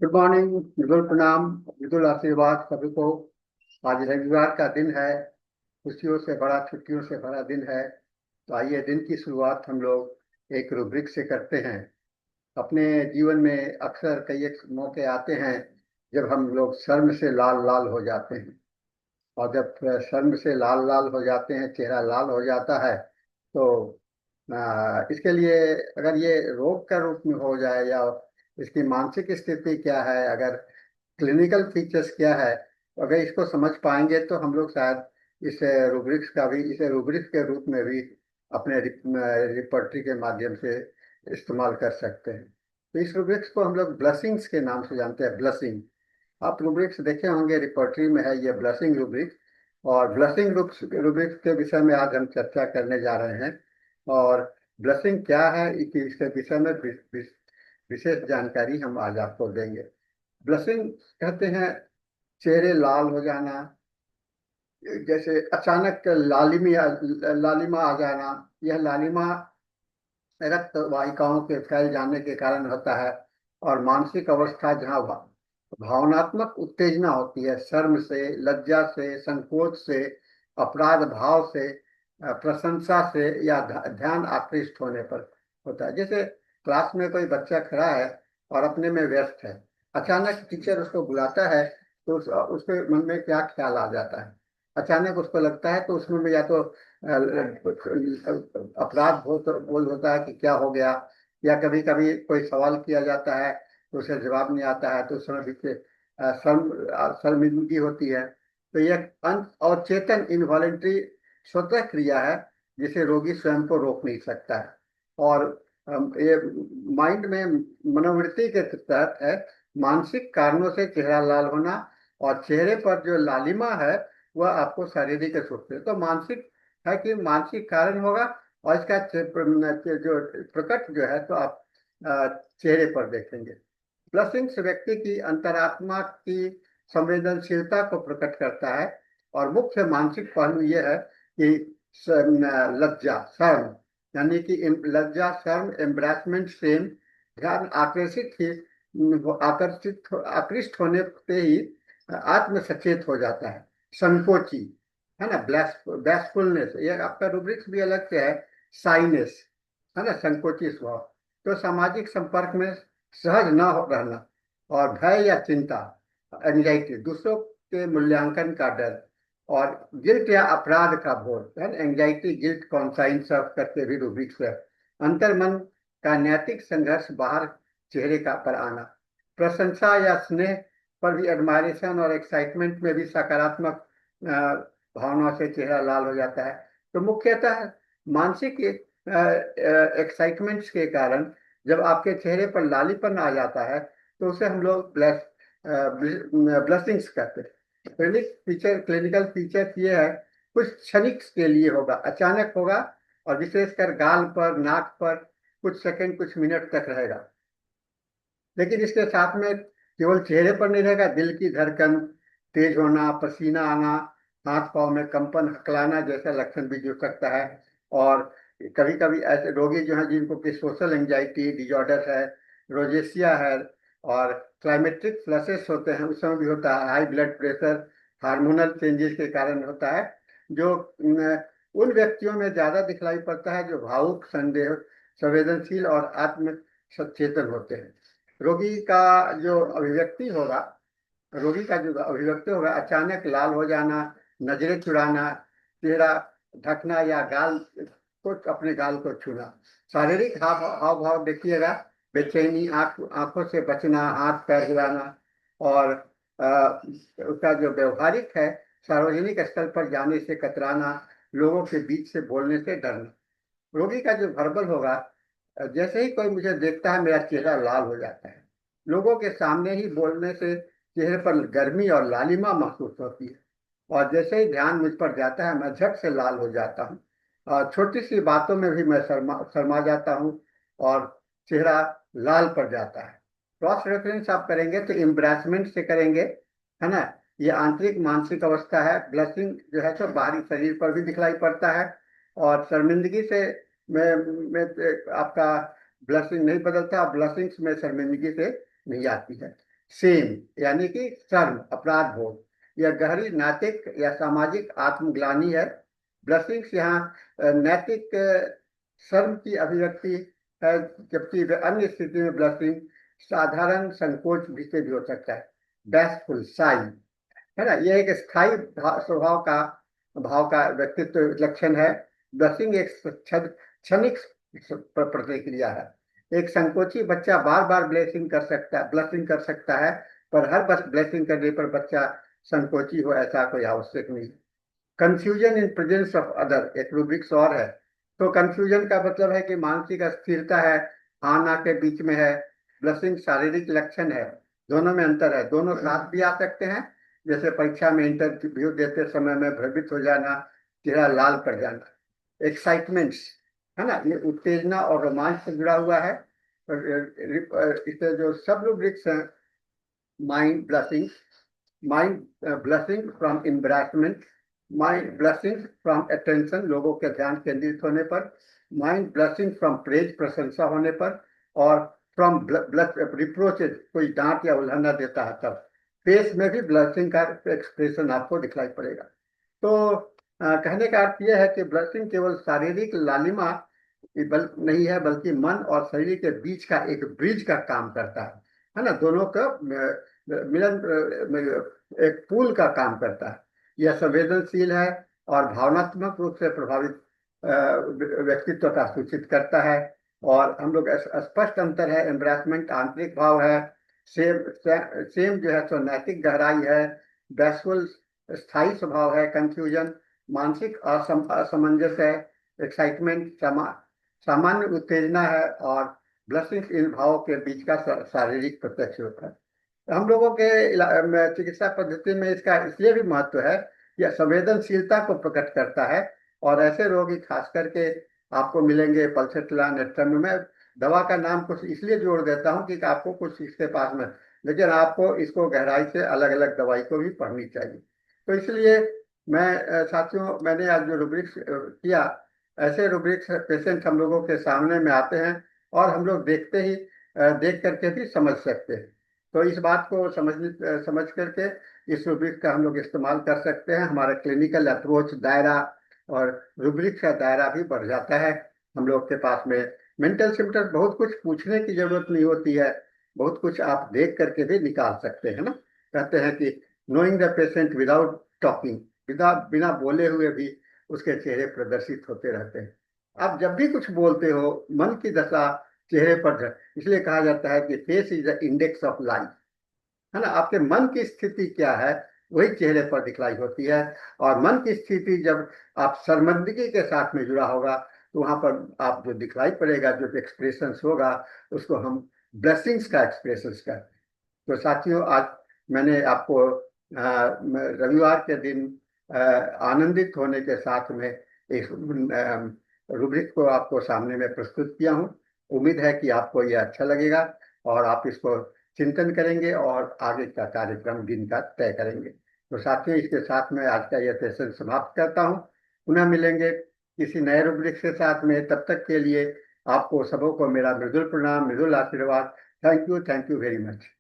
Good morning. मृदुल प्रणाम। मृदुल आशीर्वाद सभी को। आज रविवार का दिन है। खुशियों से भरा, छुट्टियों से भरा दिन है। तो आइए दिन की शुरुआत हम लोग एक रूब्रिक से करते हैं। अपने जीवन में अक्सर कई एक मौके आते हैं जब हम लोग शर्म से लाल लाल हो जाते हैं। और जब शर्म से लाल लाल हो जाते हैं, चेहरा लाल हो जाता है, तो इसके लिए अगर ये रोग का रूप में हो जाए या इसकी मानसिक स्थिति क्या है, अगर क्लिनिकल फीचर्स क्या है, तो अगर इसको समझ पाएंगे तो हम लोग शायद इसे रूब्रिक्स के रूप में भी अपने रिपर्टरी के माध्यम से इस्तेमाल कर सकते हैं। तो इस रूब्रिक्स को हम लोग ब्लसिंग्स के नाम से जानते हैं। ब्लसिंग, आप रूब्रिक्स देखे होंगे, रिपर्टरी में है ये ब्लसिंग रूब्रिक्स। और ब्लसिंग रूब्रिक्स के विषय में आज हम चर्चा करने जा रहे हैं। और ब्लसिंग क्या है, इसके विषय में विशेष जानकारी हम आज आपको देंगे। ब्लशिंग कहते हैं चेहरे लाल हो जाना, जैसे अचानक लालिमा आ जाना। यह लालिमा रक्त वाहिकाओं के फैल जाने के कारण होता है। और मानसिक अवस्था जहाँ भावनात्मक उत्तेजना होती है, शर्म से, लज्जा से, संकोच से, अपराध भाव से, प्रशंसा से या ध्यान आकृष्ट होने पर होता है। जैसे क्लास में कोई बच्चा खड़ा है और अपने में व्यस्त है, अचानक टीचर उसको बुलाता है, तो उसके मन में क्या ख्याल आ जाता है। अचानक उसको लगता है तो उसमें में या तो अपराध बोध होता है कि क्या हो गया, या कभी कभी कोई सवाल किया जाता है तो उसे जवाब नहीं आता है, तो उस समय भी शर्मिंदगी होती है। तो यह और चेतन इनवॉलेंट्री स्वतः क्रिया है जिसे रोगी स्वयं को रोक नहीं सकता है। और ये माइंड में मनोवृत्ति के तहत है। मानसिक कारणों से चेहरा लाल होना, और चेहरे पर जो लालिमा है वह आपको शारीरिक रूप से, तो मानसिक है कि मानसिक कारण होगा। और इसका जो प्रकट जो है तो आप चेहरे पर देखेंगे। ब्लशिंग्स व्यक्ति की अंतरात्मा की संवेदनशीलता को प्रकट करता है। और मुख्य मानसिक पहलू यह है कि लज्जा, शर्म, यानी कि लज्जा, शर्म, एम्ब्रेसमेंट, सेम, ध्यान आकृष्ट होने पे ही आत्म सचेत हो जाता है। संकोची, है ना, ब्लैसफुलनेस, ये आपका रूब्रिक्स भी अलग से है। साइनेस, है ना, संकोची स्वभाव। तो सामाजिक संपर्क में सहज न रहना, और भय या चिंता, एंजाइटी, दूसरों के मूल्यांकन का डर, और गिल्ट या अपराध का बोध, है, एंजाइटी, गिल्ट, कॉन्साइंस करके भी रूब्रिक्स है। अंतर्मन का नैतिक संघर्ष बाहर चेहरे का पर आना, प्रशंसा या स्नेह पर भी, एडमायरेशन और एक्साइटमेंट में भी सकारात्मक भावनाओं से चेहरा लाल हो जाता है। तो मुख्यतः मानसिक एक्साइटमेंट्स के कारण जब आपके चेहरे पर लालीपन आ जाता है तो उसे हम लोग ब्लशिंग्स कहते हैं। क्लिनिकल फीचर ये है, कुछ क्षणिक के लिए होगा, अचानक होगा, और विशेषकर गाल पर, नाक पर कुछ सेकंड, कुछ मिनट तक रहेगा। लेकिन इसके साथ में केवल चेहरे पर नहीं रहेगा, दिल की धड़कन तेज होना, पसीना आना, हाथ पांव में कंपन, हकलाना जैसा लक्षण भी जुड़ सकता है। और कभी कभी ऐसे रोगी जो हैं जिनको कि सोशल एंजाइटी डिजॉर्डर है, रोजेसिया है, और क्लाइमेट्रिक फ्लशेस होते हैं, उस समय भी होता है। High blood pressure hormonal changes के कारण होता है, जो उन व्यक्तियों में ज्यादा दिखलाई पड़ता है जो भावुक, संदेह, संवेदनशील और आत्म सचेतन होते हैं। रोगी का जो अभिव्यक्ति होगा रोगी का जो अभिव्यक्ति होगा, अचानक लाल हो जाना, नजरें चुराना, चेहरा ढकना, या अपने गाल को छूना। शारीरिक हाव हाव भाव देखिएगा, बेचैनी, आंखों से बचना, हाथ पैर हिलाना। और उसका जो व्यवहारिक है, सार्वजनिक स्थल पर जाने से कतराना, लोगों के बीच से बोलने से डरना। रोगी का जो वर्बल होगा, जैसे ही कोई मुझे देखता है मेरा चेहरा लाल हो जाता है। लोगों के सामने ही बोलने से चेहरे पर गर्मी और लालिमा महसूस होती है। और जैसे ही ध्यान मुझ पर जाता है मैं झट से लाल हो जाता हूँ। और छोटी सी बातों में भी मैं शर्मा जाता हूँ, और चेहरा लाल पड़ जाता है। क्रॉस रेफरेंस आप करेंगे तो एम्ब्रेसमेंट से करेंगे, है ना। ये आंतरिक मानसिक अवस्था है। ब्लशिंग जो है तो बाहरी शरीर पर भी दिखलाई पड़ता है। और शर्मिंदगी से में आपका ब्लशिंग नहीं बदलता, ब्लशिंग में शर्मिंदगी से नहीं आती है। सेम यानी कि शर्म, अपराध बोध, यह गहरी नैतिक या सामाजिक आत्मग्लानि है। ब्लशिंग्स यहाँ नैतिक शर्म की अभिव्यक्ति है, जबकि अन्य स्थिति में ब्लशिंग साधारण संकोच भी से भी हो सकता है। बैशफुल, शाई, है ना, यह एक स्थायी स्वभाव का भाव का व्यक्तित्व लक्षण है। ब्लशिंग एक क्षणिक प्रतिक्रिया है। एक संकोची बच्चा बार बार ब्लशिंग कर सकता है, पर हर बस ब्लशिंग करने पर बच्चा संकोची हो ऐसा कोई आवश्यक नहीं। Confusion in presence of other एक रूब्रिक्स और है। तो कंफ्यूजन का मतलब है कि मानसिक अस्थिरता है, हाँ ना के बीच में है। ब्लशिंग शारीरिक लक्षण है, दोनों में अंतर है, दोनों साथ भी आ सकते हैं। जैसे परीक्षा में इंटरव्यू देते समय में भ्रमित हो जाना, चेहरा लाल पड़ जाना। एक्साइटमेंट्स, है ना, ये उत्तेजना और रोमांच से जुड़ा हुआ है। इससे जो सब रूब्रिक्स हैं, mind blushing, mind blushing from embarrassment, mind blushing from attention, लोगों के ध्यान केंद्रित होने पर, माइंड ब्लशिंग फ्रॉम प्रेज, प्रशंसा होने पर, और फ्रॉम रिप्रोचेज, कोई डांट या उल्हाना देता है तब। फेस में भी ब्लशिंग का एक्सप्रेशन आपको दिखलाई पड़ेगा। तो कहने का अर्थ यह है कि ब्लशिंग केवल शारीरिक लालिमा नहीं है, बल्कि मन और शरीर के बीच का एक ब्रिज का काम करता है ना, दोनों का मिलन, एक पुल का काम करता है। यह संवेदनशील है और भावनात्मक रूप से प्रभावित व्यक्तित्व का सूचित करता है। और हम लोग स्पष्ट अंतर है, एम्ब्रेसमेंट आंतरिक भाव है, सेम जो है तो नैतिक गहराई है, बैसफुल स्थायी स्वभाव है, कंफ्यूजन मानसिक असमंजस है, एक्साइटमेंट सामान्य उत्तेजना है, और ब्लशिंग इन भावों के बीच का शारीरिक प्रत्यक्ष होता है। हम लोगों के चिकित्सा पद्धति में इसका इसलिए भी महत्व है, यह संवेदनशीलता को प्रकट करता है। और ऐसे रोगी खास करके आपको मिलेंगे पल्सेट्रिन, एट्रम में दवा का नाम कुछ इसलिए जोड़ देता हूँ कि आपको कुछ इसके पास में, लेकिन आपको इसको गहराई से अलग अलग दवाई को भी पढ़नी चाहिए। तो इसलिए मैं साथियों, मैंने आज जो रूब्रिक्स किया, ऐसे रूब्रिक्स पेशेंट हम लोगों के सामने में आते हैं और हम लोग देखते ही देख करके भी समझ सकते हैं। तो इस बात को समझ करके इस रूब्रिक्स का हम लोग इस्तेमाल कर सकते हैं। हमारा क्लिनिकल अप्रोच दायरा और रूब्रिक्स का दायरा भी बढ़ जाता है। हम लोग के पास में मेंटल सिम्टम्स, बहुत कुछ पूछने की जरूरत नहीं होती है, बहुत कुछ आप देख करके भी निकाल सकते हैं ना। कहते हैं कि knowing the patient without talking, बिना बोले हुए भी उसके चेहरे प्रदर्शित होते रहते हैं। आप जब भी कुछ बोलते हो, मन की दशा चेहरे पर इसलिए कहा जाता है कि face is the index of life, है ना। आपके मन की स्थिति क्या है वही चेहरे पर दिखलाई होती है। और मन की स्थिति जब आप शर्मिंदगी के साथ में जुड़ा होगा, तो वहां पर आप जो दिखलाई पड़ेगा, जो एक्सप्रेशन होगा, उसको हम ब्लेसिंग्स का एक्सप्रेशन का। तो साथियों, आज मैंने आपको रविवार के दिन आनंदित होने के साथ में एक रूब्रिक को आपको सामने में प्रस्तुत किया हूँ। उम्मीद है कि आपको यह अच्छा लगेगा और आप इसको चिंतन करेंगे और आगे का कार्यक्रम दिन का तय करेंगे। तो साथियों, इसके साथ में आज का यह सेशन समाप्त करता हूँ। पुनः मिलेंगे किसी नए रूब्रिक के साथ में। तब तक के लिए आपको सबों को मेरा मृदुल प्रणाम, मृदुल आशीर्वाद। Thank you very much.